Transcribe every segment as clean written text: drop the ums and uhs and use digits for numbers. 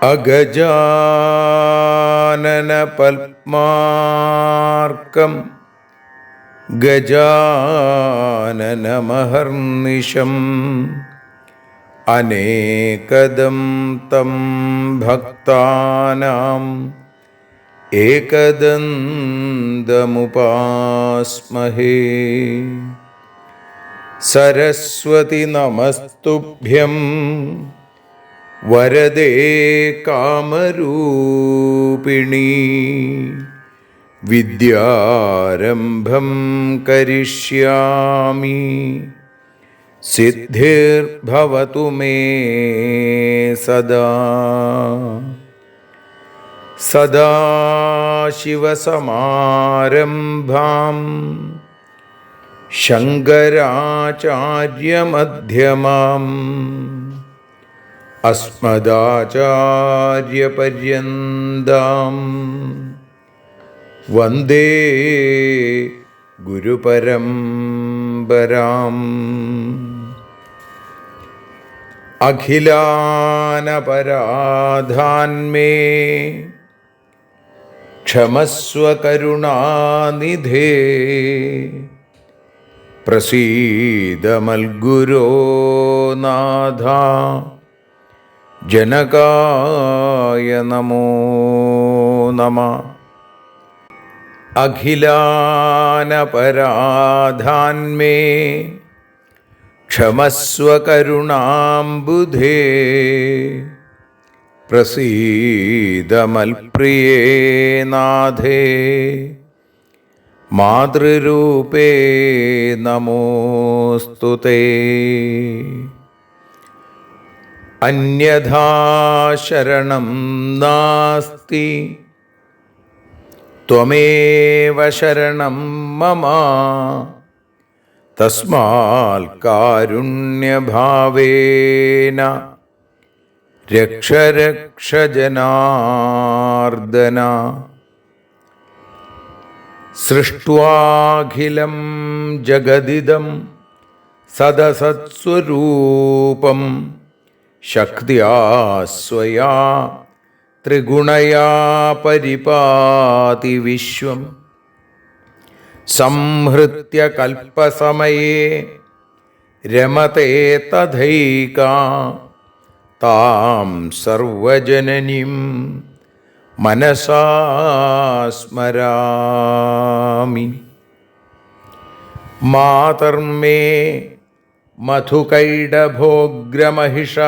അഗജാനന പത്മാർക്കം ഗജാനനമഹർനിശം അനേകദം തം ഭക്താനാം ഏകദന്തമുപാസ്മഹേ. സരസ്വതി നമസ്തുഭ്യം വരദേ കാമരൂപിണി. വിദ്യാരംഭം കരിഷ്യാമി സിദ്ധിർഭവതു മേ സദാ. സദാശിവസമാരംഭാം ശങ്കരാചാര്യമധ്യമാം അസ്മദാചാര്യപര്യന്താം വന്ദേ ഗുരുപരമ്പരാം. അഖിലാനപരാധാന്മേ ക്ഷമസ്വ കരുണാനിധേ. പ്രസീദ മൽഗുരോ നാഥ ജനകായ നമോ നമഃ. അഖിലാനപരാധാന്മേ ക്ഷമസ്വ കരുണാംബുധേ. പ്രസീദ മൽപ്രിയേ നാഥേ മാതൃരൂപേ നമോസ്തുതേ. അന്യഥാ ശരണം നാസ്തി ത്വമേവ ശരണം മമ. തസ്മാൽ കാരുണ്യഭാവേന രക്ഷ രക്ഷ ജനാർദ്ദന. സൃഷ്ട്വാഖിലം ജഗദിദം സദസത്സ്വരൂപം ശക്തിയാ സ്വയാ ത്രിഗുണയാ പരിപാതി വിശ്വം. സംഹൃത്യ കൽപ്പസമയേ രമതേ തഥൈകാ. താം സർവജനനീം മനസാ സ്മരാമി. മാതർമേ മധുകൈടഭോഗ്രമഹിഷ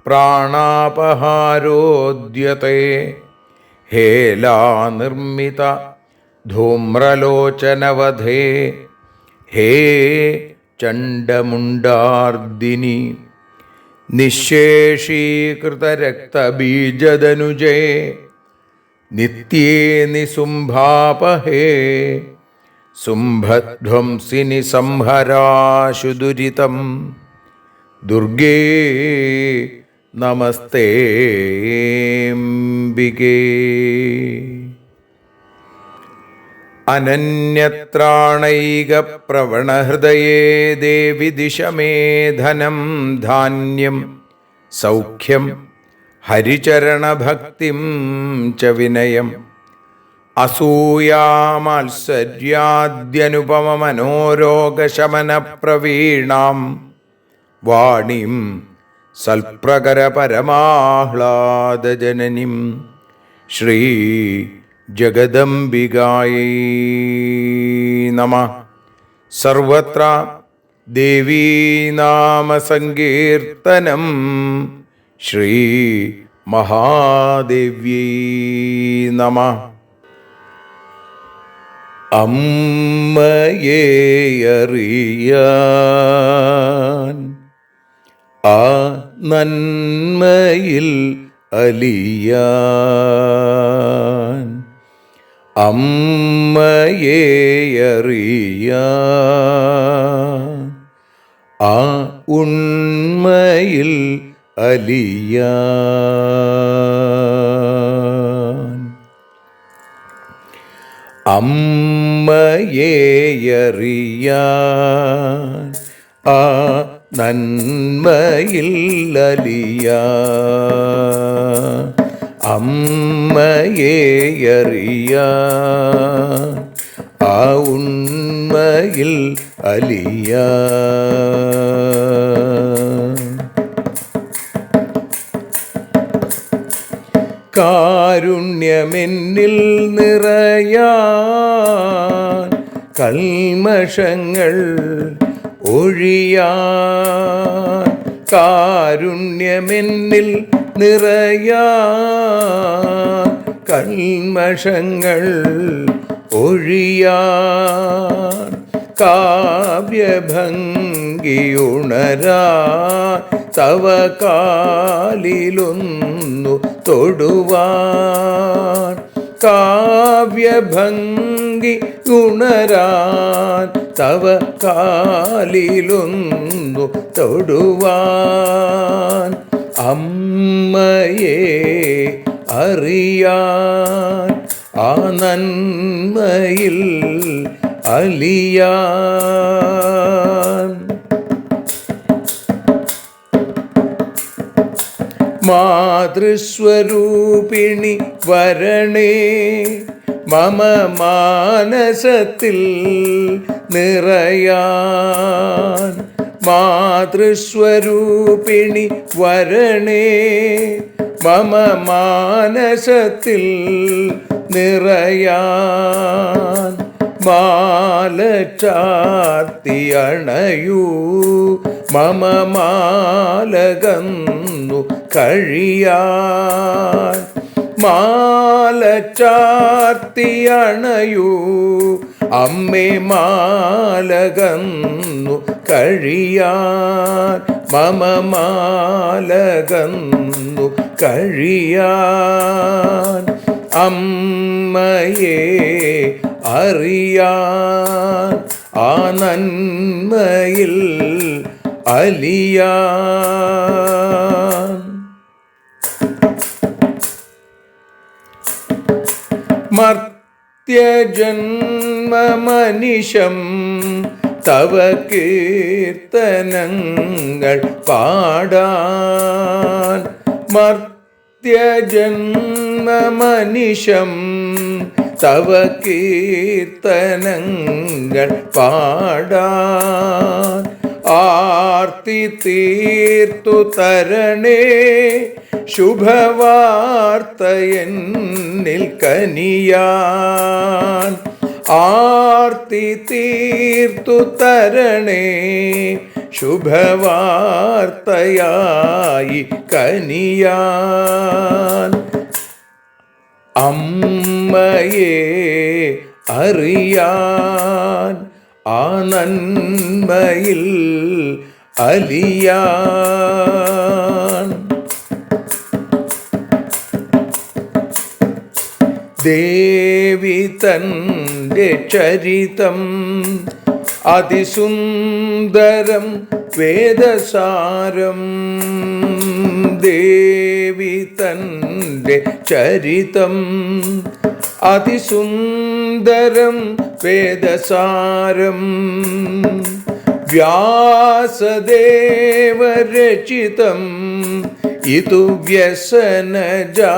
പ്രാണാപഹാരോദ്യത്തെ. ഹേലാനിർമ്മിത ധൂമ്രലോചനവധേ. ഹേ ചണ്ഡമുണ്ഡാർദിനി. നിശേഷീകൃതരക്തബീജദനുജേ നിത്യേ നിസുംഭാപഹേ. സുംഭധ്വംസിനി സംഹരാശു ദുരിതം. ദുർഗേ നമസ്തേംബികേ. അനന്യത്രാണൈകപ്രവണഹൃദയേ ദേവി ദിശ മേ ധനം ധാന്യം സൗഖ്യം ഹരിചരണഭക്തിം ച വിനയം. അസൂയാമാത്സര്യാദ്യനുപമമനോരോഗശമനപ്രവീണാം വാണീം സൽപ്രകരപരമാഹ്ലാദജനനീം ശ്രീ ജഗദംബികായൈ നമഃ. സർവത്ര ദേവീനാമസങ്കീർത്തനം ശ്രീ മഹാദേവ്യൈ നമഃ. അമ്മയെ അറിയാൻ ആ നന്മയിൽ അലിയാൻ, അമ്മയെ അറിയാൻ ആ ഉണ്മയിൽ അലിയാൻ, അമ്മയെ അറിയാൻ ആ നന്മയിൽ അലിയാൻ, അമ്മയെ അറിയാൻ ആ ഉണ്മയിൽ അലിയാൻ. കാരുണ്യമെന്നിൽ നിറയാൻ, കൽമഷങ്ങൾ ഒഴിയാൻ, കാരുണ്യമെന്നിൽ നിറയാൻ, കൽമഷങ്ങൾ ഒഴിയാൻ, കാവ്യഭംഗിയുണരാൻ തവ കാലിലൊന്നു തൊടുവാൻ, കാവ്യഭംഗി ഉണരാൻ തവ കാലിലൊന്നു തൊടുവാൻ, അമ്മയെ അറിയാൻ ആ നന്മയിൽ അലിയാൻ. മാതൃസ്വരൂപിണി വരണേ മമ മാനസത്തിൽ നിറയാൻ, മാതൃസ്വരൂപിണി വരണേ മമ മാനസത്തിൽ നിറയാൻ, മാല ചാർത്തി അണയൂ മമ മാലകന്നു കഴിയാൻ, മാല ചാർത്തി അണയൂ അമ്മേ മാലകന്നു കഴിയാൻ, മമ മാലകന്നു കഴിയാൻ, അമ്മയെ അറിയാൻ ആ നന്മയിൽ അലിയാൻ. മർത്യജന്മമനിശം തവ കീർത്തനങ്ങൾ പാടാൻ, മർത്യജന്മമനിശം തവ കീർത്തനങ്ങൾ പാടാൻ, ആർത്തി തീർത്തു തരണേ ശുഭവാർത്ത എന്നിൽ കനിയാൻ, ആർത്തി തീർത്തു തരണേ ശുഭവാർത്തയായി കനിയാൻ, അമ്മയെ അറിയാൻ ആ നന്മയിൽ അലിയാൻ. ദേവി തൻ്റെ ചരിതം അതിസുന്ദരം വേദസാരം, ദേവി തൻ്റെ ചരിതം അതിസുന്ദരം വേദസാരം, വ്യാസദേവരചിതം ഇതു വ്യസനജാല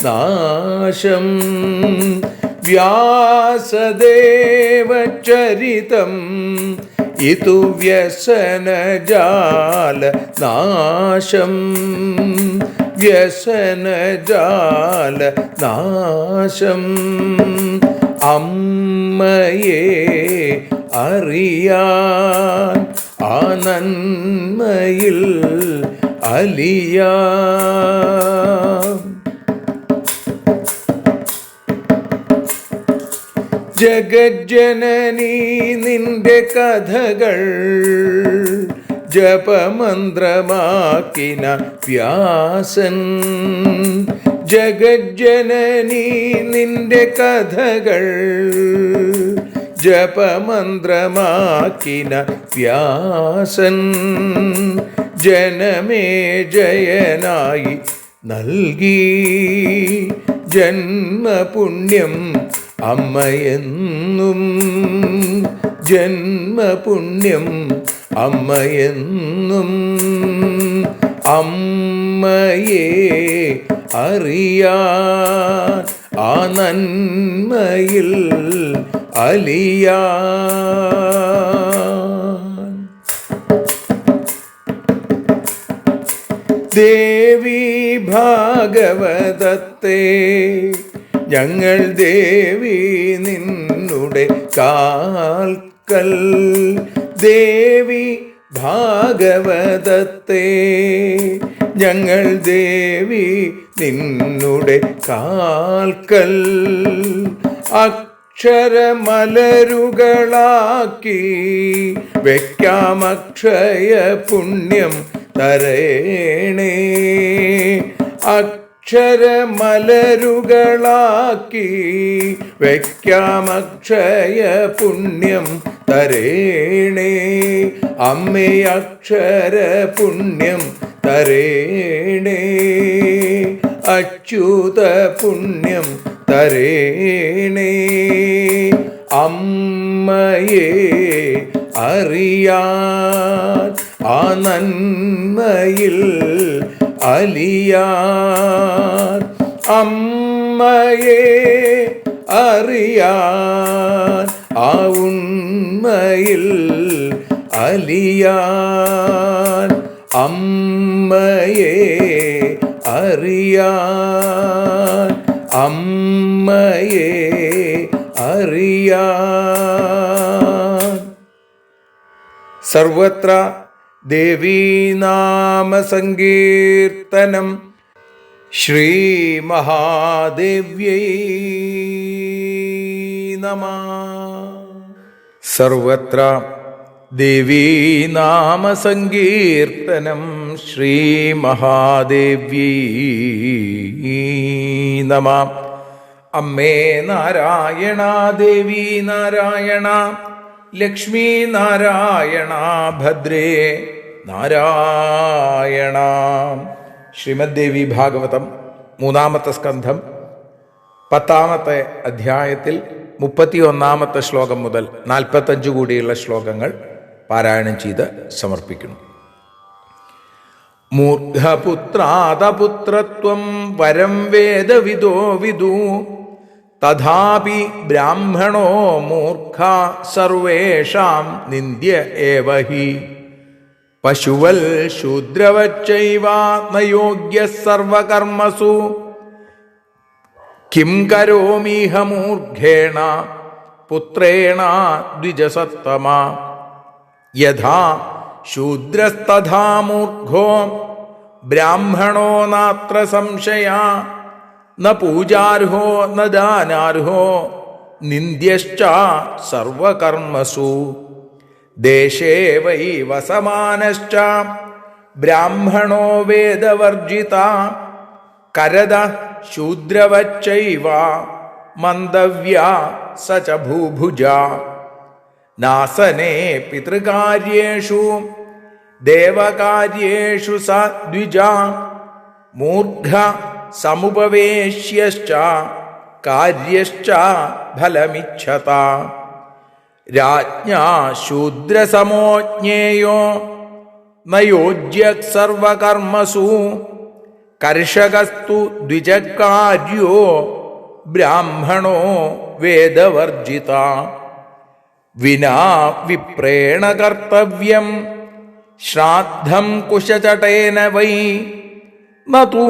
നാശം, വ്യാസദേവചരിതം ഇതു വ്യസനജാല നാശം, വ്യസനജാല നാശം, അമ്മയെ അറിയാൻ ആ നന്മയിൽ അലിയാൻ. ജഗജ്ജനനീ നിന്റെ കഥകൾ ജപമന്ത്രമാക്കിന വ്യാസൻ. ജഗജ്ജനനീ നിന്റെ കഥകൾ ജപമന്ത്രമാക്കിന വ്യാസൻ. ജനമേ ജയനായി നൽകി ജന്മപുണ്യം അമ്മയെന്നും. ജന്മപുണ്യം അമ്മയെന്നും. അമ്മയെ അറിയാൻ ആ നന്മയിൽ അലിയാൻ. ദേവി ഭാഗവതത്തെ ഞങ്ങൾ ദേവി നിന്നുടെ കാൽക്കൽ. ദേവി ഭാഗവതത്തെ ഞങ്ങൾ ദേവി നിന്നുടെ കാൽക്കൽ. അക്ഷരമലരുകളാക്കി വയ്ക്കാം അക്ഷയ പുണ്യം തരേണേ. അക്ഷരമലരുകളാക്കി വയ്ക്കാം അക്ഷയ പുണ്യം തരേണേ. അമ്മേ അക്ഷര പുണ്യം തരേണേ. അച്യുത പുണ്യം തരേണേ. അമ്മയെ അറിയാൻ ആ നന്മയിൽ അലിയാൻ. അമ്മയെ അറിയാൻ ആ ഉണ്മയിൽ അലിയാൻ. അമ്മയെ അറിയാൻ. അമ്മയെ അറിയാൻ. സർവത്ര ദേവീനാമസങ്കീർത്തനം. ശ്രീ മഹാദേവ്യൈ നമഃ. സർവത്ര ദേവീനാമസങ്കീർത്തനം. ശ്രീ മഹാദേവ്യൈ നമഃ. അമ്മേ നാരായണ, ദേവി നാരായണ, ലക്ഷ്മി നാരായണ, ഭദ്രേ നാരായണ. ശ്രീമദ് ദേവി ഭാഗവതം 3-ാമത്തെ സ്കന്ധം 10-ാമത്തെ അധ്യായത്തിൽ 31-ാമത്തെ ശ്ലോകം മുതൽ 45 കൂടിയുള്ള ശ്ലോകങ്ങൾ പാരായണം ചെയ്ത് സമർപ്പിക്കുന്നു. മൂർഖപുത്രാദപുത്രത്വം വരം വേദവിദോ വിദു. തഥാപി ബ്രാഹ്മണോ മൂർഖ സർവേഷാം നിന്ദ്യ ഏവ ഹി. പശുവൽ ശൂദ്രവച്ചൈവ ന യോഗ്യഃ സർവകർമ്മസു. കിം കരോമിഹ മൂർഖേണ പുത്രേണ ദ്വിജസത്തമ. യഥാ ശൂദ്രസ്തഥാ മൂർഖോ ബ്രാഹ്മണോ നാത്ര സംശയാ. ന പൂജാർഹോ ന ദാനാർഹോ നിന്ദ്യശ്ച സർവകർമ്മസു. ദേശേ വൈ വസമാനശ്ച ബ്രാഹ്മണോ വേദവർജിത. കരദ ശൂദ്രവച്ചൈവ മന്ദവ്യാ സ ച ഭൂഭുജ. നാസനേ പിതൃകാര്യേഷു ദേവകാര്യേഷു സ ദ്വിജ. മൂർഖ സമുപവേശ്യശ്ച കാര്യശ്ച ഫലമിച്ഛത. രാജ്ഞാ ശൂദ്രസമോ ജ്ഞേയോ ന യോജ്യഃ സർവകർമ്മസു. കർഷകസ്തു ദ്വിജകാര്യോ ബ്രാഹ്മണോ വേദവർജിത. വിനാ വിപ്രേണ കർത്തവ്യം ശ്രാദ്ധം കുശചടേന വൈ. നതു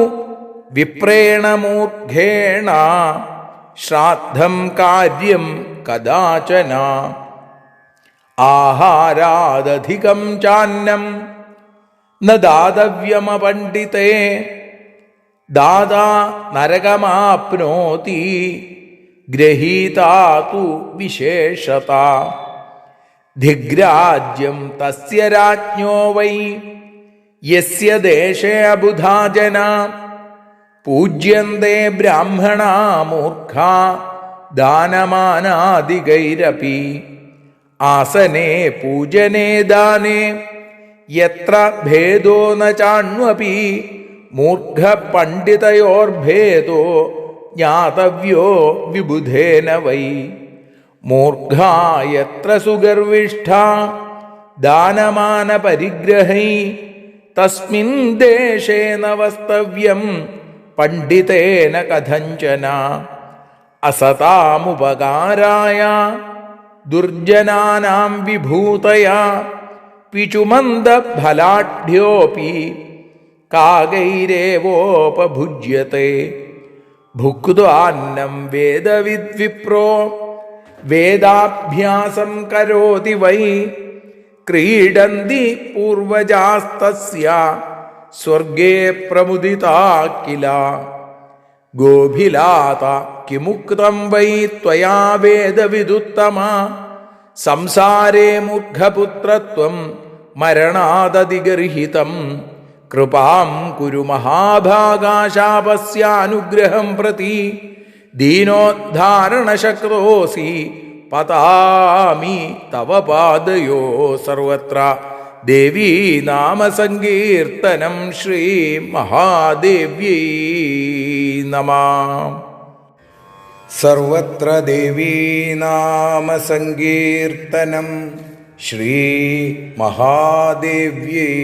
വിപ്രേണ മൂർഖേണ ശ്രാദ്ധം കാര്യം കദാചന. ആഹാരാദധികം ചാന്നം ന ദാതവ്യമപണ്ഡിതേ. ദാതാ നരകമാപ്നോതി ഗ്രഹീതാ തു വിശേഷത. ധിഗ്രാജ്യം തസ്യ രാജ്ഞോ വൈ യസ്യ ദേശേ അബുധാ ജനാ പൂജ്യന്തേ ബ്രാഹ്മണാ മൂർഖാ ദാനമാനാദികൈരപി. ആസനേ പൂജനേ ദാനേ യത്ര ഭേദോ ന ചാണ്വപി. മൂർഖ പണ്ഡിതയോർഭേദോ ജ്ഞാതവ്യോ വിബുധേന വൈ. മൂർഖാ യത്ര സുഗർവിഷ്ഠാ ദാനമാന പരിഗ്രഹൈ തസ്മിൻ ദേശേ ന വസ്തവ്യം പണ്ഡിതേന കഥഞ്ചന. അസതാമുപകാരായ ദുർജനാനാം വിഭൂതയാ പിചുമന്ദഫലാഢ്യോപി കാകൈരേവോപഭുജ്യത്തെ. ഭുക്ത്വാന്നം വേദവിദ്വിപ്രോ വേദാഭ്യാസം കരോതി വൈ. ക്രീഡന്തി പൂർവജാസ്തസ്യ സ്വർഗേ പ്രമുദിതാ കില. ഗോഭിലാത കിമുക്തം വൈ ത്വയാ വേദവിദുത്തമാ. സംസാരേ മൂർഖപുത്രത്വം മരണാദതിഗർഹിതം. കൃപാം കുരു മഹാഭാഗാശാപസ്യാനുഗ്രഹം പ്രതി. ദീനോദ്ധാരണശക്തോസി പതാമി തവ പാദയോ സർവത്ര. ദേവീ നാമസങ്കീർത്തനം ശ്രീ മഹാദേവ്യൈ നമഃ. സർവത്ര ദേവീ നാമസങ്കീർത്തനം ശ്രീ മഹാദേവ്യൈ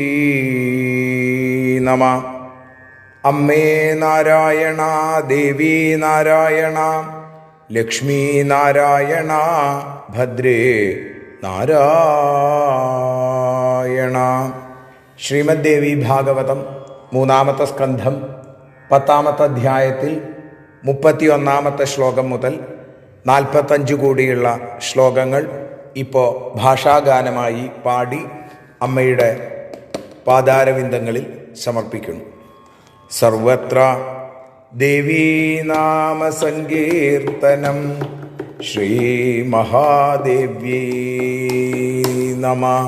നമഃ. അമ്മേ നാരായണ, ദേവീ നാരായണ, ലക്ഷ്മീ നാരായണ, ഭദ്രേ നാരായണ. ശ്രീമദ് ദേവി ഭാഗവതം 3-ാമത്തെ സ്കന്ധം 10-ാമത്തെ അധ്യായത്തിൽ 31-ാമത്തെ ശ്ലോകം മുതൽ 45 കൂടിയുള്ള ശ്ലോകങ്ങൾ ഇപ്പോൾ ഭാഷാഗാനമായി പാടി അമ്മയുടെ പാദാരവിന്ദങ്ങളിൽ സമർപ്പിക്കുന്നു. സർവത്ര ദേവീ നാമസങ്കീർത്തനം ശ്രീ മഹാദേവ്യൈ നമഃ.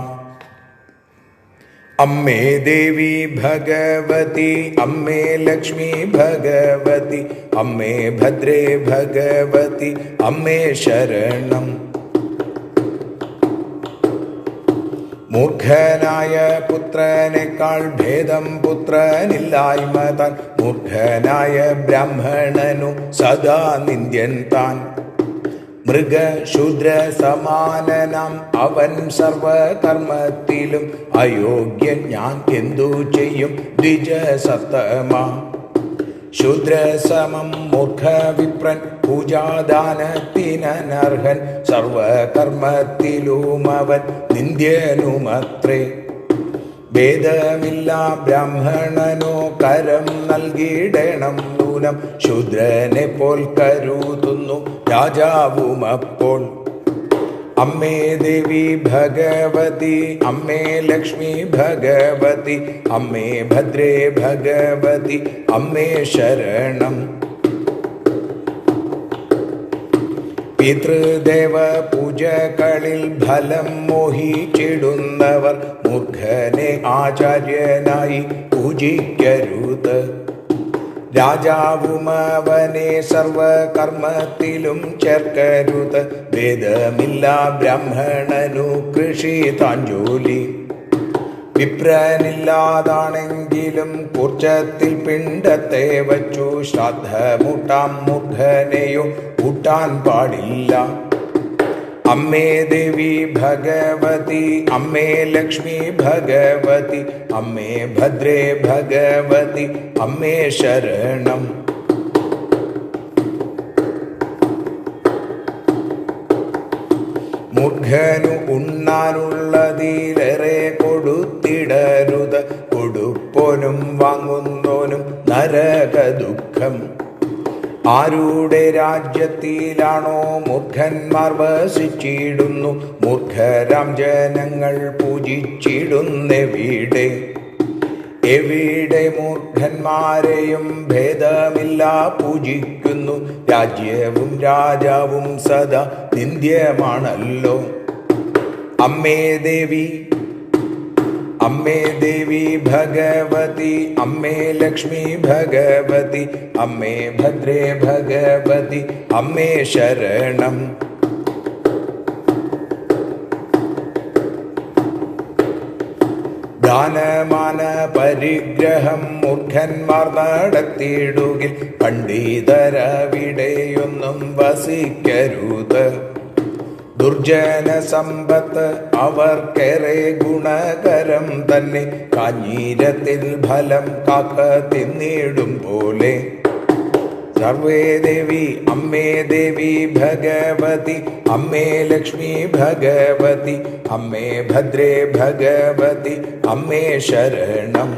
അമ്മേ ദേവി ഭഗവതി, അമ്മേ ലക്ഷ്മി ഭഗവതി, അമ്മേ ഭദ്രേ ഭഗവതി, അമ്മേ ശരണം. മൂർഖനായ പുത്രനേക്കാൾ ഭേദം പുത്രനില്ലായ്മ താൻ. മൂർഖനായ ബ്രാഹ്മണനു സദാ നിന്ദ്യൻ താൻ. മൃഗശൂദ്ര സമാനനാം അവൻ സർവകർമ്മത്തിലും അയോഗ്യൻ ഞാൻ എന്തു ചെയ്യും ദ്വിജസത്തമ. ശൂദ്രസമം മൂർഖവിപ്രൻ പൂജാദാനത്തിനർഹൻ. സർവകർമ്മത്തിലും അവൻ നിന്ദ്യനുമത്രേ. ഭേദമില്ല ബ്രാഹ്മണനോ കരം നൽകിയിടണം നൂനം. ശൂദ്രനെ പോൽ കരുതുന്നു രാജാവുമപ്പോൾ. അമ്മേ ദേവി ഭഗവതി, അമ്മേ ലക്ഷ്മി ഭഗവതി, അമ്മേ ഭദ്രേ ഭഗവതി, അമ്മേ ശരണം. പിതൃദേവ പൂജകളിൽ ഫലം മോഹിച്ചിടുന്നവർ മൂർഖനെ ആചാര്യനായി പൂജിക്കരുത്. രാജാവുമവനെ സർവകർമ്മത്തിലും ചേർക്കരുത്. ഭേദമില്ല ബ്രാഹ്മണനു കൃഷി താൻ ജോലി. വിപ്രനില്ലാതാണെങ്കിലും കൂർച്ചത്തിൽ പിണ്ടത്തെ വച്ചു. ശ്രാദ്ധമൂട്ടാം മൂർഖനെയോ കൂട്ടാൻ പാടില്ല. അമ്മേ ദേവി ഭഗവതി, അമ്മേ ലക്ഷ്മി ഭഗവതി, അമ്മേ ഭദ്രേ ഭഗവതി, അമ്മേ ശരണം. മൂർഖനു ഉണ്ണാനുള്ളതിലേറെ കൊടുത്തിടരുത്. കൊടുപ്പോനും വാങ്ങുന്നോനും നരക ദുഃഖം. ആരുടെ രാജ്യത്തിലാണോ മൂർഖന്മാർ വസിച്ചിടുന്നു. മൂർഖരാം ജനങ്ങൾ പൂജിച്ചിടുന്നെവിടെ. എവിടെ മൂർഖന്മാരെയും ഭേദമില്ല പൂജിക്കുന്നു. രാജ്യവും രാജാവും സദാ നിന്ദ്യമാണല്ലോ. അമ്മേ ദേവി ഭഗവതി, അമ്മേ ലക്ഷ്മി ഭഗവതി, അമ്മേ ഭദ്രേ ഭഗവതി, അമ്മേ ശരണം. ദാനമാന പരിഗ്രഹം മൂർഖന്മാർ നടത്തിയിടുകിൽ പണ്ഡിതരവിടെയൊന്നും വസിക്കരുത്. ദുർജന സമ്പത്ത് അവർക്കേറെ ഗുണകരം തന്നെ, കാഞ്ഞീരത്തിൽ ഫലം കാക്ക തിന്നിടും പോലെ. സർവേ ദേവി അമ്മേ ദേവി ഭഗവതി, അമ്മേ ലക്ഷ്മി ഭഗവതി, അമ്മേ ഭദ്രേ ഭഗവതി, അമ്മേ ശരണം.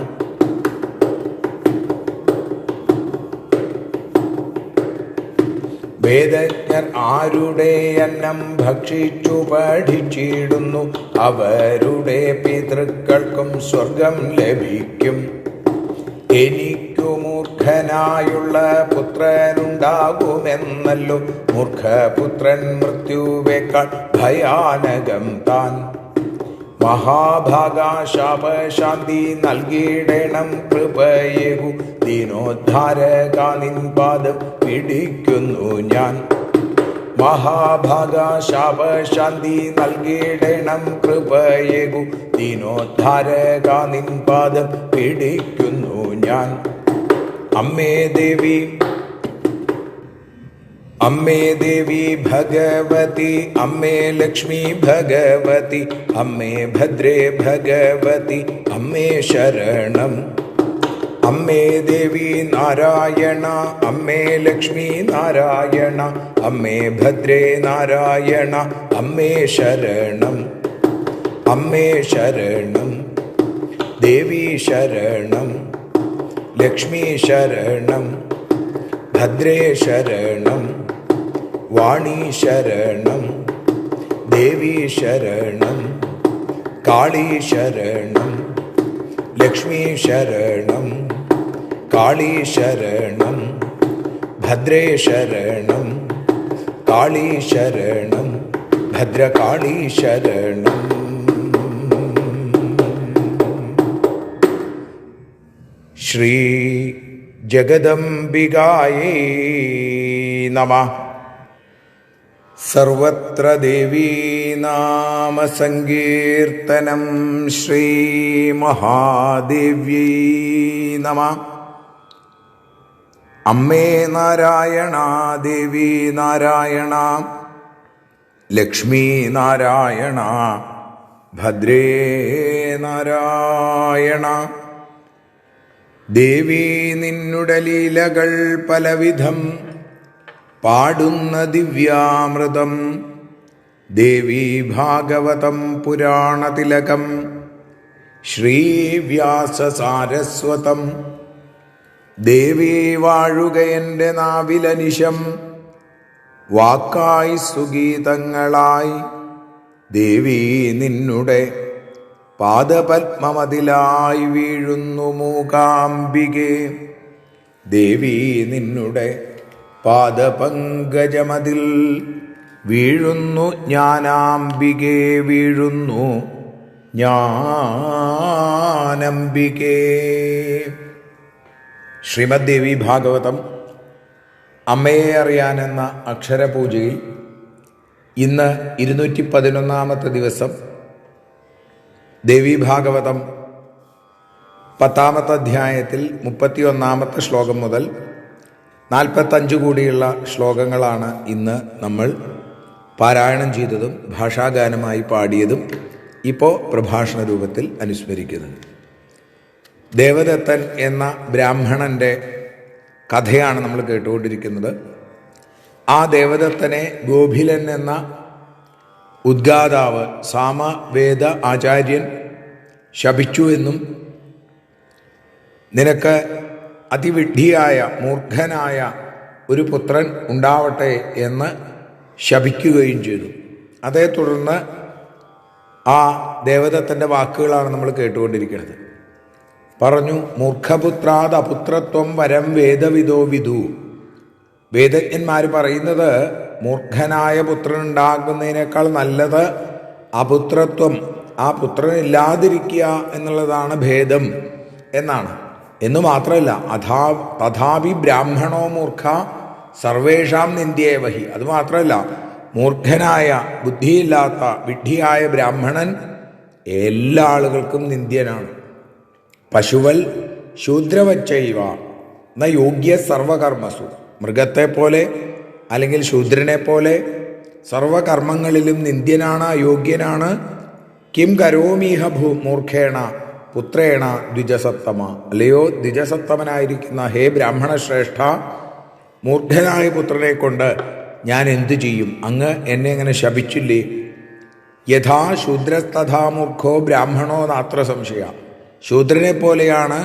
വേദജ്ഞർ ആരുടെ അന്നം ഭക്ഷിച്ചു പഠിച്ചിടുന്നു, അവരുടെ പിതൃക്കൾക്കും സ്വർഗം ലഭിക്കും. എനിക്കു മൂർഖനായുള്ള പുത്രനുണ്ടാകുമെന്നല്ലോ, മൂർഖപുത്രൻ മൃത്യുവേക്കാൾ ഭയാനകം താൻ. മഹാഭാഗാ ശാപശാന്തി നൽകിയിടണം കൃപയേകു, ദീനോദ്ധാരകാ നിൻ പാദം പിടിക്കുന്നു ഞാൻ. മഹാഭാഗാ ശാപശാന്തി നൽകിയിടണം കൃപയേകു, ദീനോദ്ധാരകാ നിൻ പാദം പിടിക്കുന്നു ഞാൻ. അമ്മേ ദേവി ഭഗവതി, അമ്മേ ലക്ഷ്മി ഭഗവതി, അമ്മേ ഭദ്രേ ഭഗവതി, അമ്മേ ശരണം. അമ്മേ ദേവി നാരായണ, അമ്മേ ലക്ഷ്മി നാരായണ, അമ്മേ ഭദ്രേ നാരായണ, അമ്മേ ശരണം. അമ്മേ ശരണം, ദേവി ശരണം, ലക്ഷ്മി ശരണം, ഭദ്രേ ശരണം, വാണി ശരണം, ദേവി ശരണം, കാളി ശരണം, ലക്ഷ്മി ശരണം, കാളി ശരണം, ഭദ്രേ ശരണം, കാളി ശരണം, ഭദ്രകാളി ശരണം. ശ്രീ ജഗദംബികായേ നമഃ. സർവത്ര ദേവീ നാമ സങ്കീർത്തനം. ശ്രീ മഹാദേവ്യൈ നമഃ. അമ്മേ നാരായണ, ദേവി നാരായണ, ലക്ഷ്മി നാരായണ, ഭദ്രേ നാരായണ. ദേവി നിന്നുടെ ലീലകൾ പലവിധം പാടുന്ന ദിവ്യാമൃതം. ദേവി ഭാഗവതം പുരാണതിലകം ശ്രീവ്യാസസാരസ്വതം. ദേവി വാഴുക എൻ്റെ നാവിലനിശം, വാക്കായി സുഗീതങ്ങളായി. ദേവി നിന്നുടെ പാദപത്മമതിലായി വീഴുന്നു മൂകാംബികെ. ദേവി നിന്നുടെ പാദപങ്കജമതിൽ വീഴുന്നു ജ്ഞാനാംബികെ, വീഴുന്നു ജ്ഞാനംബികെ. ശ്രീമദ് ദേവി ഭാഗവതം അമ്മയെ അറിയാനെന്ന അക്ഷരപൂജയിൽ ഇന്ന് 211 ദിവസം ദേവി ഭാഗവതം 10 അധ്യായത്തിൽ 31 ശ്ലോകം മുതൽ 45 കൂടിയുള്ള ശ്ലോകങ്ങളാണ് ഇന്ന് നമ്മൾ പാരായണം ചെയ്തതും ഭാഷാഗാനമായി പാടിയതും ഇപ്പോൾ പ്രഭാഷണ രൂപത്തിൽ അനുസ്മരിക്കുന്നത്. ദേവദത്തൻ എന്ന ബ്രാഹ്മണൻ്റെ കഥയാണ് നമ്മൾ കേട്ടുകൊണ്ടിരിക്കുന്നത്. ആ ദേവദത്തനെ ഗോഭിലൻ എന്ന ഉദ്ഗാതാവ് സാമവേദ ആചാര്യൻ ശപിച്ചു എന്നും നിനക്ക് അതിവിഡ്ഢിയായ മൂർഖനായ ഒരു പുത്രൻ ഉണ്ടാവട്ടെ എന്ന് ശപിക്കുകയും ചെയ്തു. അതേ തുടർന്ന് ആ ദേവദത്തൻ്റെ വാക്കുകളാണ് നമ്മൾ കേട്ടുകൊണ്ടിരിക്കുന്നത്. പറഞ്ഞു, മൂർഖപുത്രാത് അപുത്രത്വം വരം വേദവിദോ വിദു. വേദജ്ഞന്മാർ പറയുന്നത് മൂർഖനായ പുത്രനുണ്ടാകുന്നതിനേക്കാൾ നല്ലത് അപുത്രത്വം, ആ പുത്രനില്ലാതിരിക്കുക എന്നുള്ളതാണ് ഭേദം എന്നാണ്. എന്നു മാത്രമല്ല, തഥാപി ബ്രാഹ്മണോ മൂർഖ സർവേഷാം നിന്ദ്യേവഹി. അതുമാത്രമല്ല, മൂർഖനായ ബുദ്ധിയില്ലാത്ത വിഡ്ഢിയായ ബ്രാഹ്മണൻ എല്ലാ ആളുകൾക്കും നിന്ദ്യനാണ്. പശുവൽ ശൂദ്രവച്ചൈവ ന യോഗ്യ സർവകർമ്മസു. മൃഗത്തെ പോലെ അല്ലെങ്കിൽ ശൂദ്രനെ പോലെ സർവകർമ്മങ്ങളിലും നിന്ദ്യനാണ്, അയോഗ്യനാണ്. കിം കരോമീഹ മൂർഖേണ പുത്രേണ ദ്വിജസത്തമ. അല്ലയോ ദ്വിജസത്തമനായിരിക്കുന്ന ഹേ ബ്രാഹ്മണ ശ്രേഷ്ഠ, മൂർഖനായ പുത്രനെ കൊണ്ട് ഞാൻ എന്തു ചെയ്യും? അങ്ങ് എന്നെ എങ്ങനെ ശപിച്ചില്ലേ? യഥാ ശൂദ്രസ്തഥാ മൂർഖോ ബ്രാഹ്മണോ നാത്ര സംശയ. ശൂദ്രനെ പോലെയാണ്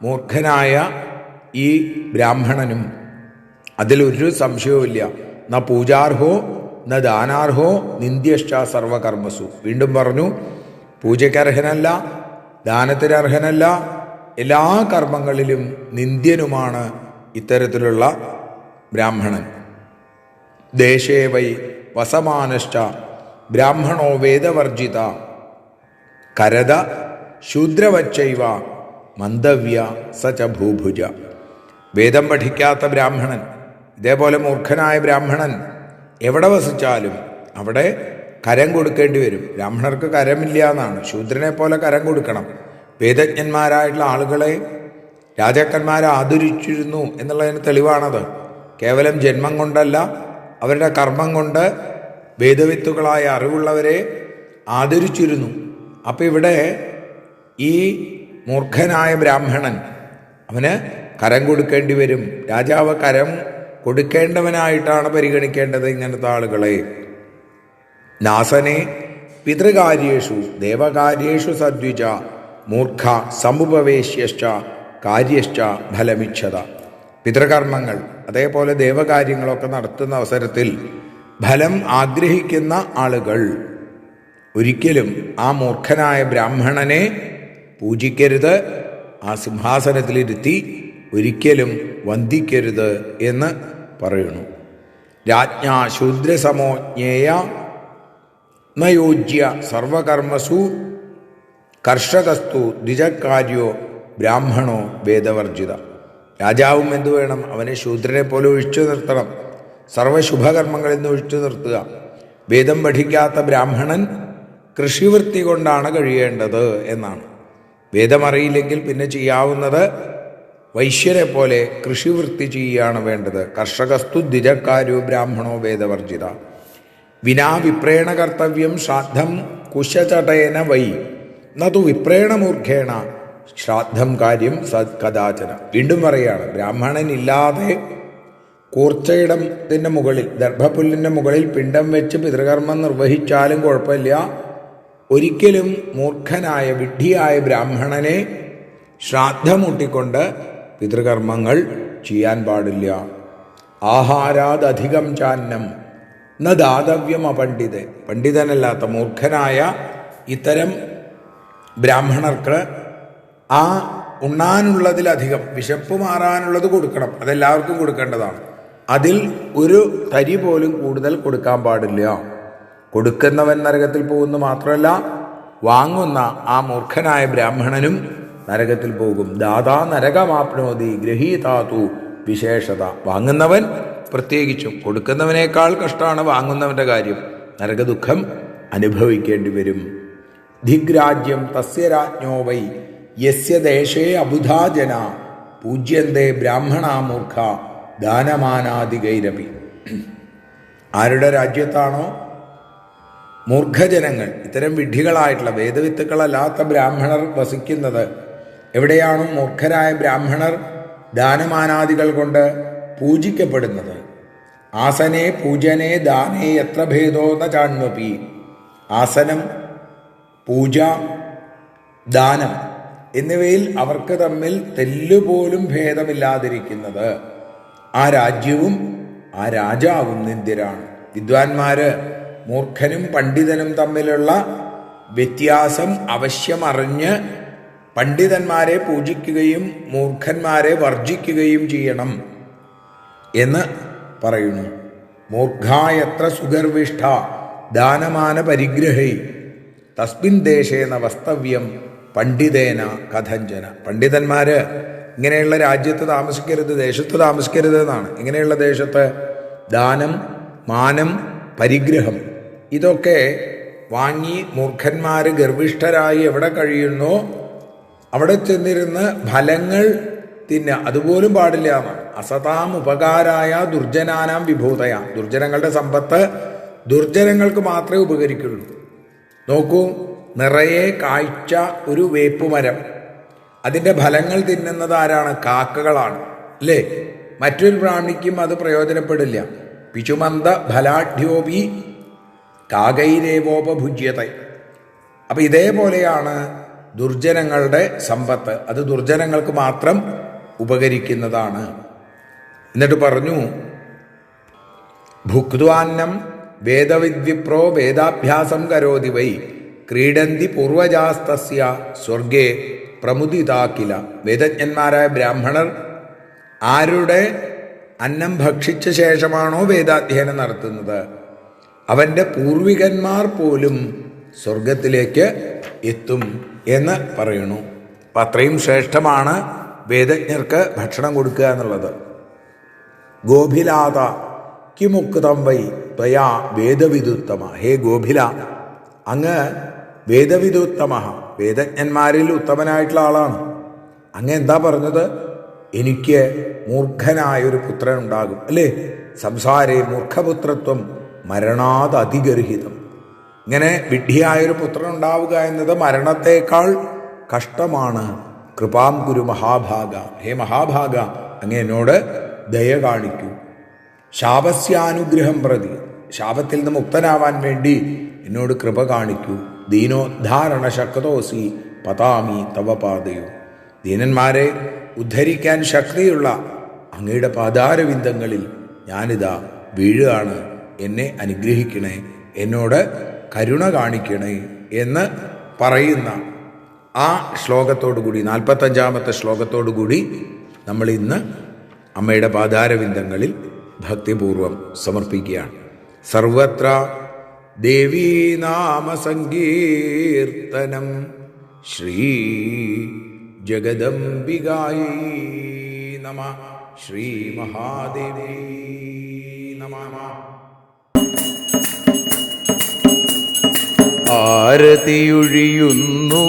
മൂർഖനായ ഈ ബ്രാഹ്മണനും, അതിലൊരു സംശയവുമില്ല. ന പൂജാർഹോ ന ദാനാർഹോ നിന്ദ്യശ്ച സർവകർമ്മസു. വീണ്ടും പറഞ്ഞു, പൂജയ്ക്കർഹനല്ല, ദാനത്തിനർഹനല്ല, എല്ലാ കർമ്മങ്ങളിലും നിന്ദ്യനുമാണ് ഇത്തരത്തിലുള്ള ബ്രാഹ്മണൻ. ദേശേ വൈ വസമാനശ്ച ബ്രാഹ്മണോ വേദവർജിത കരത ശൂദ്രവച്ചൈവ മന്ദവ്യ സച ഭൂഭുജ. വേദം പഠിക്കാത്ത ബ്രാഹ്മണൻ, ഇതേപോലെ മൂർഖനായ ബ്രാഹ്മണൻ എവിടെ വസിച്ചാലും അവിടെ കരം കൊടുക്കേണ്ടി വരും. ബ്രാഹ്മണർക്ക് കരമില്ല എന്നാണ്. ശൂദ്രനെ പോലെ കരം കൊടുക്കണം. വേദജ്ഞന്മാരായിട്ടുള്ള ആളുകളെ രാജാക്കന്മാരെ ആദരിച്ചിരുന്നു എന്നുള്ളതിന് തെളിവാണത്. കേവലം ജന്മം കൊണ്ടല്ല, അവരുടെ കർമ്മം കൊണ്ട് വേദവിത്തുകളായ അറിവുള്ളവരെ ആദരിച്ചിരുന്നു. അപ്പം ഇവിടെ ഈ മൂർഖനായ ബ്രാഹ്മണൻ, അവന് കരം കൊടുക്കേണ്ടി വരും. രാജാവ് കരം കൊടുക്കേണ്ടവനായിട്ടാണ് പരിഗണിക്കേണ്ടത് ഇങ്ങനത്തെ ആളുകളെ. നാസനെ പിതൃകാര്യേഷു ദേവകാര്യേഷു സദ്വിജ മൂർഖ സമുപവേശ്യശ്ച കാര്യശ്ച ഫലമിച്ഛത. പിതൃകർമ്മങ്ങൾ അതേപോലെ ദേവകാര്യങ്ങളൊക്കെ നടത്തുന്ന അവസരത്തിൽ ഫലം ആഗ്രഹിക്കുന്ന ആളുകൾ ഒരിക്കലും ആ മൂർഖനായ ബ്രാഹ്മണനെ പൂജിക്കരുത്, ആ സിംഹാസനത്തിലിരുത്തി ഒരിക്കലും വന്ദിക്കരുത് എന്ന് പറയുന്നു. രാജ്ഞാ ശൂദ്രസമോ ജ്ഞേയ നയോജ്യ സർവകർമ്മസു കർഷകസ്തു ദ്വിജകാര്യോ ബ്രാഹ്മണോ വേദവർജിത. രാജാവും എന്തു വേണം? അവനെ ശൂദ്രനെ പോലെ ഒഴിച്ചു നിർത്തണം. സർവശുഭകർമ്മങ്ങളിൽ നിന്ന് ഒഴിച്ചു നിർത്തുക. വേദം പഠിക്കാത്ത ബ്രാഹ്മണൻ കൃഷിവൃത്തി കൊണ്ടാണ് കഴിയേണ്ടത് എന്നാണ്. വേദമറിയില്ലെങ്കിൽ പിന്നെ ചെയ്യാവുന്നത് വൈശ്യരെ പോലെ കൃഷിവൃത്തി ചെയ്യുകയാണ് വേണ്ടത്. കർഷകസ്തു ദ്വിജകാര്യോ ബ്രാഹ്മണോ വേദവർജിത. വിനാ വിപ്രേണ കർത്തവ്യം ശ്രാദ്ധം കുശചടേന വൈ നതു വിപ്രേണ മൂർഖേണ ശ്രാദ്ധം കാര്യം കഥാചന. വീണ്ടും പറയാണ്, ബ്രാഹ്മണനില്ലാതെ കൂർച്ചയിടത്തിൻ്റെ മുകളിൽ, ദർഭപ്പുല്ലിൻ്റെ മുകളിൽ പിണ്ടം വെച്ച് പിതൃകർമ്മം നിർവഹിച്ചാലും കുഴപ്പമില്ല. ഒരിക്കലും മൂർഖനായ വിഡ്ഢിയായ ബ്രാഹ്മണനെ ശ്രാദ്ധമൂട്ടിക്കൊണ്ട് പിതൃകർമ്മങ്ങൾ ചെയ്യാൻ പാടില്ല. ആഹാരാദധികം ചാന്നം ന ദാതവ്യം അപണ്ഡിത. പണ്ഡിതനല്ലാത്ത മൂർഖനായ ഇത്തരം ബ്രാഹ്മണർക്ക് ആ ഉണ്ണാനുള്ളതിലധികം, വിശപ്പ് മാറാനുള്ളത് കൊടുക്കണം. അതെല്ലാവർക്കും കൊടുക്കേണ്ടതാണ്. അതിൽ ഒരു തരി പോലും കൂടുതൽ കൊടുക്കാൻ പാടില്ല. കൊടുക്കുന്നവൻ നരകത്തിൽ പോകുന്നു മാത്രമല്ല, വാങ്ങുന്ന ആ മൂർഖനായ ബ്രാഹ്മണനും നരകത്തിൽ പോകും. ദാതാ നരകമാപ്നോതി ഗ്രഹീതാതു വിശേഷത. വാങ്ങുന്നവൻ പ്രത്യേകിച്ചും, കൊടുക്കുന്നവനേക്കാൾ കഷ്ടമാണ് വാങ്ങുന്നവൻ്റെ കാര്യം. നരകദുഃഖം അനുഭവിക്കേണ്ടി വരും. ധിഗ്രാജ്യം തസ്യ രാജ്ഞോ വൈ യസ്യ ദേശേ അബുധാ ജന പൂജ്യന്തേ ബ്രാഹ്മണാ മൂർഖ ദാനമാനാദികൈരപി. ആരുടെ രാജ്യത്താണോ മൂർഖജനങ്ങൾ, ഇത്തരം വിഡ്ഢികളായിട്ടുള്ള വേദവിത്തുക്കളല്ലാത്ത ബ്രാഹ്മണർ വസിക്കുന്നത്, എവിടെയാണോ മൂർഖരായ ബ്രാഹ്മണർ ദാനമാനാദികൾ കൊണ്ട് പൂജിക്കപ്പെടുന്നത്, ആസനേ പൂജനേ ദാനേ എത്ര ഭേദോ ന ചാണ്വപി. ആസനം, പൂജ, ദാനം എന്നിവയിൽ അവർക്ക് തമ്മിൽ തെല്ലുപോലും ഭേദമില്ലാതിരിക്കുന്നത്, ആ രാജ്യവും ആ രാജാവും നിന്ദ്യരാണ്. വിദ്വാൻമാര് മൂർഖനും പണ്ഡിതനും തമ്മിലുള്ള വ്യത്യാസം അവശ്യം അറിഞ്ഞ് പണ്ഡിതന്മാരെ പൂജിക്കുകയും മൂർഖന്മാരെ വർജിക്കുകയും ചെയ്യണം എന്ന് പറയുന്നു. മൂർഖായത്ര സുഗർവിഷ്ഠ ദാനമാന പരിഗ്രഹൈ തസ്മിൻ ദേശേന വസ്തവ്യം പണ്ഡിതേന കഥഞ്ജന. പണ്ഡിതന്മാര് ഇങ്ങനെയുള്ള രാജ്യത്ത് താമസിക്കരുത്, ദേശത്ത് താമസിക്കരുത് എന്നാണ്. ഇങ്ങനെയുള്ള ദേശത്ത് ദാനം, മാനം, പരിഗ്രഹം ഇതൊക്കെ വാങ്ങി മൂർഖന്മാർ ഗർവിഷ്ഠരായി എവിടെ കഴിയുന്നോ അവിടെ ചെന്നിരുന്ന് ഫലങ്ങൾ തിന്നുക, അതുപോലും പാടില്ല എന്നാണ്. അസതാം ഉപകാരായ ദുർജനാനാം വിഭൂതയ. ദുർജനങ്ങളുടെ സമ്പത്ത് ദുർജനങ്ങൾക്ക് മാത്രമേ ഉപകരിക്കുള്ളൂ. നോക്കൂ, നിറയെ കായ്ച്ച ഒരു വേപ്പുമരം, അതിൻ്റെ ഫലങ്ങൾ തിന്നുന്നത് ആരാണ്? കാക്കകളാണ്, അല്ലേ? മറ്റൊരു പ്രാണിക്കും അത് പ്രയോജനപ്പെടില്ല. പിച്ചുമന്ത ഫലാഢ്യോപി കാകൈരേവോപഭുജ്യത. അപ്പം ഇതേപോലെയാണ് ദുർജനങ്ങളുടെ സമ്പത്ത്, അത് ദുർജനങ്ങൾക്ക് മാത്രം ഉപകരിക്കുന്നതാണ്. എന്നിട്ട് പറഞ്ഞു, ഭുക്വാന്നം വേദവിദ്വിപ്രോ വേദാഭ്യാസം കരോതി വൈ ക്രീഡന്തി പൂർവജാസ്തസ്യ സ്വർഗേ പ്രമുദിതാക്കില. വേദജ്ഞന്മാരായ ബ്രാഹ്മണർ ആരുടെ അന്നം ഭക്ഷിച്ച ശേഷമാണോ വേദാധ്യയനം നടത്തുന്നത്, അവൻ്റെ പൂർവികന്മാർ പോലും സ്വർഗത്തിലേക്ക് എത്തും എന്ന് പറയുന്നു. അപ്പം അത്രയും ശ്രേഷ്ഠമാണ് വേദജ്ഞർക്ക് ഭക്ഷണം കൊടുക്കുക എന്നുള്ളത്. ഗോഭിലാത കിമുക്തം വൈ ത്വയാ വേദവിദുത്തമ. ഹേ ഗോഭില, അങ്ങ് വേദവിദുത്തമ, വേദജ്ഞന്മാരിൽ ഉത്തമനായിട്ടുള്ള ആളാണ്. അങ്ങ് എന്താ പറഞ്ഞത്? എനിക്ക് മൂർഖനായൊരു പുത്രൻ ഉണ്ടാകും, അല്ലേ? സംസാരേ മൂർഖപുത്രത്വം മരണാത് അതിഗർഹിതം. ഇങ്ങനെ വിഡ്ഢിയായൊരു പുത്രൻ ഉണ്ടാവുക എന്നത് മരണത്തേക്കാൾ കഷ്ടമാണ്. കൃപാം ഗുരു മഹാഭാഗ. ഹേ മഹാഭാഗ, അങ്ങ് എന്നോട് ദയ കാണിക്കൂ. ശാപസ്യാനുഗ്രഹം പ്രതി, ശാപത്തിൽ നിന്ന് മുക്തനാവാൻ വേണ്ടി എന്നോട് കൃപ കാണിക്കൂ. ദീനോദ്ധാരണ ശക്തോസി പതാമി തവ പാദയോ. ദീനന്മാരെ ഉദ്ധരിക്കാൻ ശക്തിയുള്ള അങ്ങയുടെ പാതാരവിന്ദങ്ങളിൽ ഞാനിതാ വീഴുകയാണ്. എന്നെ അനുഗ്രഹിക്കണേ, എന്നോട് കരുണ കാണിക്കണേ എന്ന് പറയുന്ന ആ ശ്ലോകത്തോടുകൂടി, 45-ാമത്തെ ശ്ലോകത്തോടുകൂടി നമ്മൾ ഇന്ന് അമ്മയുടെ പാതാരവിന്ദങ്ങളിൽ ഭക്തിപൂർവം സമർപ്പിക്കുകയാണ്. സർവത്ര ദേവീനാമസങ്കീർത്തനം ശ്രീ ജഗദംബികായൈ നമഃ. ശ്രീ മഹാദേവി നമഃ. ആരതിയൊഴിയുന്നു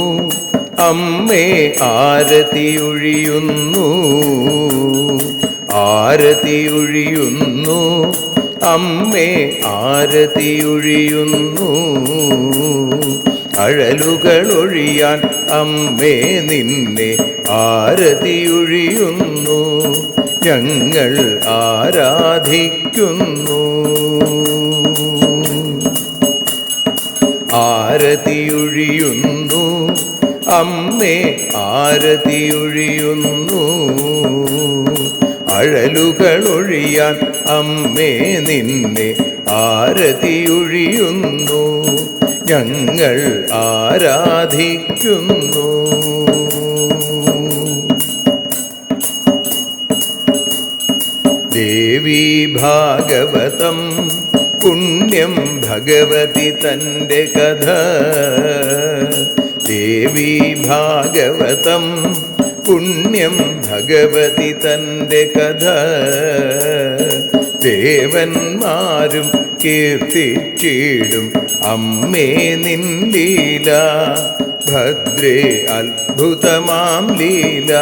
അമ്മേ, ആരതിയൊഴിയുന്നു, ആരതിയൊഴിയുന്നു അമ്മേ, ആരതിയൊഴിയുന്നു. അഴലുകളൊഴിയാൻ അമ്മേ നിന്നെ ആരതിയൊഴിയുന്നു. ഞങ്ങൾ ആരാധിക്കുന്നു. ആരതിയൊഴിയുന്നു അമ്മേ, ആരതിയൊഴിയുന്നു. അഴലുകളൊഴിയാൻ അമ്മേ നിന്നെ ആരതിയൊഴിയുന്നു. ഞങ്ങൾ ആരാധിക്കുന്നു. ദേവി ഭാഗവതം പുണ്യം ഭഗവതി തൻ്റെ കഥ. ദേവി ഭാഗവതം പുണ്യം ഭഗവതി തൻ്റെ കഥ. ദേവന്മാരും കീർത്തിച്ചിടും അമ്മേ നിൻ ലീല. ഭദ്രേ അത്ഭുതമാം ലീല.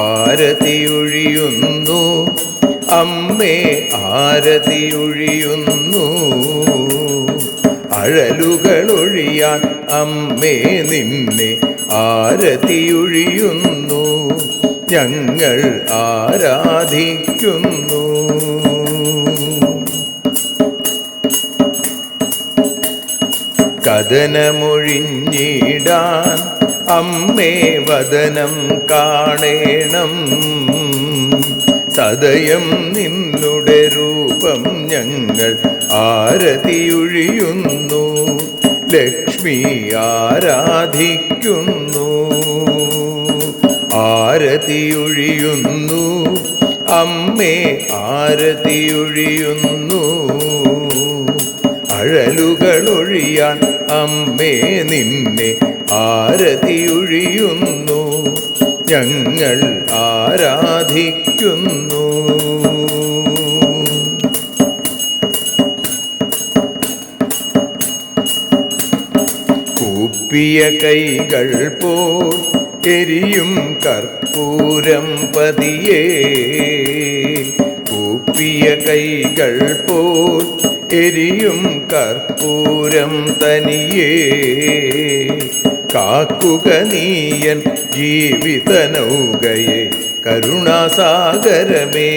ആരതിയൊഴിയുന്നു അമ്മേ, ആരതിയൊഴിയുന്നു. അഴലുകളൊഴിയാൻ അമ്മേ നിന്നെ ആരതിയൊഴിയുന്നു. ഞങ്ങൾ ആരാധിക്കുന്നു. കഥനമൊഴിഞ്ഞിടാൻ അമ്മേ വദനം കാണേണം. സദയം നിന്നുടെ രൂപം ഞങ്ങൾ ആരതിയൊഴിയുന്നു. ലക്ഷ്മി ആരാധിക്കുന്നു. ആരതിയൊഴിയുന്നു അമ്മേ ആരതിയൊഴിയുന്നു. അഴലുകളൊഴിയാൻ അമ്മേ നിന്നെ ആരതിയൊഴിയുന്നു. ഞങ്ങൾ ആരാധിക്കുന്നു. കൂപ്പിയ കൈകൾ പോൽ എരിയും കർപ്പൂരം പതിയേ. കൂപ്പിയ കൈകൾ പോൽ എരിയും കർപ്പൂരം തനിയേ. കാക്കുക നീയൻ ജീവിത നൗകയെ കരുണാസാഗരമേ.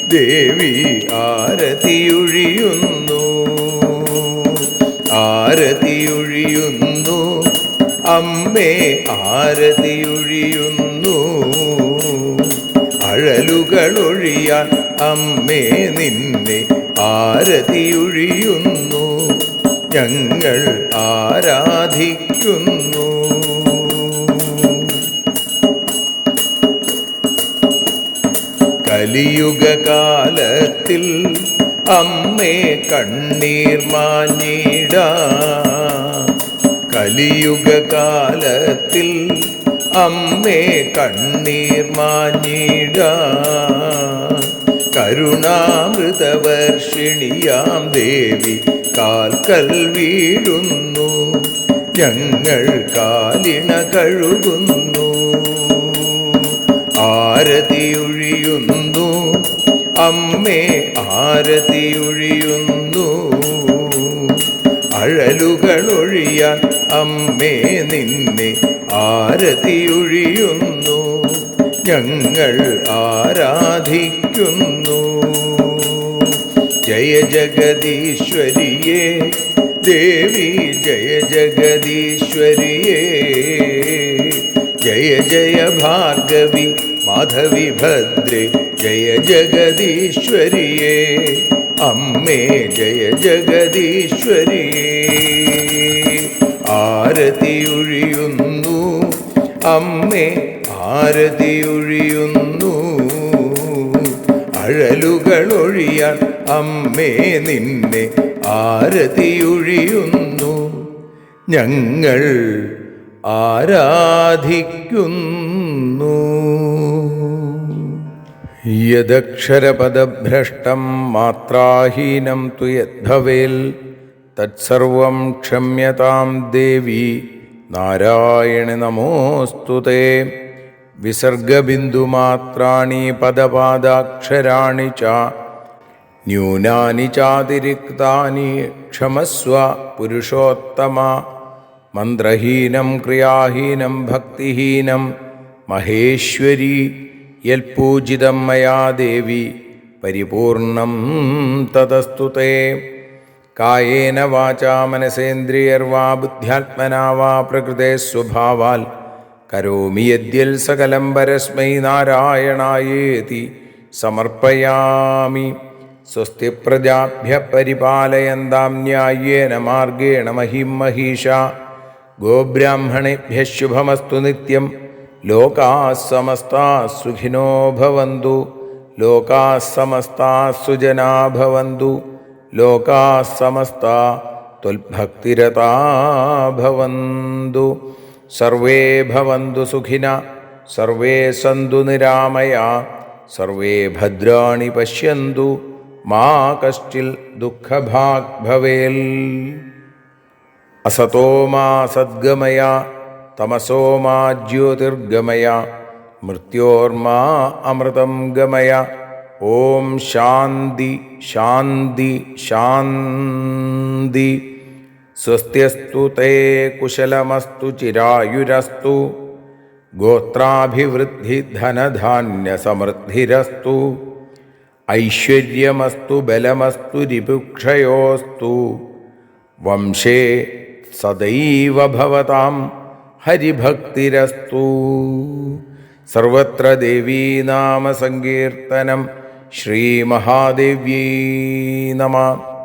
ദേവി ആരതിയൊഴിയുന്നു. ആരതിയൊഴിയുന്നു അമ്മേ ആരതിയൊഴിയുന്നു. അഴലുകളൊഴിയാൻ അമ്മേ നിന്നെ ആരതിയൊഴിയുന്നു. ഞങ്ങൾ ആരാധിക്കുന്നു. കലിയുഗകാലത്തിൽ അമ്മേ കണ്ണീർ മാഞ്ഞിടാ. കലിയുഗകാലത്തിൽ അമ്മേ കണ്ണീർ മാഞ്ഞിടാ. കരുണാമൃതവർഷിണിയാം ദേവി കാൽക്കൽ വീഴുന്നു. ഞങ്ങൾ കാലിണ കഴുകുന്നു. ആരതിയൊഴിയുന്നു അമ്മേ ആരതിയൊഴിയുന്നു. അഴലുകളൊഴിയാൻ അമ്മേ നിന്നെ ആരതിയൊഴിയുന്നു. ഞങ്ങൾ ആരാധിക്കുന്നു. ജയ ജഗദീശ്വരിയേ ദേവി ജയ ജഗദീശ്വരിയേ. ജയ ജയ ഭാർഗവി മാധവി ഭദ്രേ ജയ ജഗദീശ്വരിയേ. അമ്മേ ജയ ജഗദീശ്വരിയേ. ആരതിയൊഴിയുന്നു അമ്മേ ആരതിയൊഴിയുന്നു. അഴലുകളൊഴിയാൻ അമ്മേ നിന്നെ ആരതിയൊഴിയുന്നു. ഞങ്ങൾ ആരാധിക്കുന്നു. യദക്ഷരപദഭ്രഷ്ടം മാത്രാഹീനം തു യദ്ഭവേൽ തത്സർവം ക്ഷമ്യതാം ദേവി നാരായണ നമോസ്തുതേ. വിസർഗബിന്ദുമാത്രാണി പദപാദാക്ഷരാണി ച ന്യൂനാനി ചാതിരിക്താനി ക്ഷമസ്വ പുരുഷോത്തമ. മന്ത്രഹീനം ക്രിയാഹീനം ഭക്തിഹീനം മഹേശ്വരി യൽപൂജിതം മയാ ദേവി പരിപൂർണം തതസ്തു തേ. കായേന വാചാ മനസേന്ദ്രിയർവാ ബുദ്ധ്യാത്മനാ വാ പ്രകൃതേ സ്വഭാവാൽ കരോമി യദ്യൽ സകലം പരസ്മൈ നാരായണായേതി സമർപ്പയാമി. സ്വസ്തി പ്രജാഭ്യഃ പരിപാലയന്താം ന്യായേന മാർഗേണ മഹിം മഹീഷാ. ഗോബ്രാഹ്മണേഭ്യഃ ശുഭമസ്തു നിത്യം. ലോകാഃ സമസ്താഃ സുഖിനോ ഭവന്തു. ലോകാഃ സമസ്താഃ സുജനാ ഭവന്തു. ലോകാഃ സമസ്താഃ ത്വൽഭക്തിരതാ ഭവന്തു. സർവേ ഭവന്തു സുഖിനഃ സർവേ സന്തു നിരാമയാ. സർവേ ഭദ്രാണി പശ്യന്തു മാ കശ്ചിൽ ദുഃഖഭാഗ് ഭവേൽ. അസതോ മാ സദ്ഗമയ തമസോ മാ ജ്യോതിർഗമയ മൃത്യോർമാ അമൃതം ഗമയ. ഓം ശാന്തി ശാന്തി ശാന്തി. സ്വസ്ത്യസ്തു തേ കുശലമസ്തു ചിരായുരസ്തു. ഗോത്രാഭിവൃദ്ധി ധനധാന്യസമൃദ്ധിരസ്തു. ഐശ്വര്യമസ്തു ബലമസ്തു രിപുക്ഷയോസ്തു. വംശേ സദൈവ ഭവതാം ഹരിഭക്തിരസ്തു. സർവത്ര ദേവീനാമസങ്കീർത്തനം. ശ്രീമഹാദേവ്യൈ നമഃ.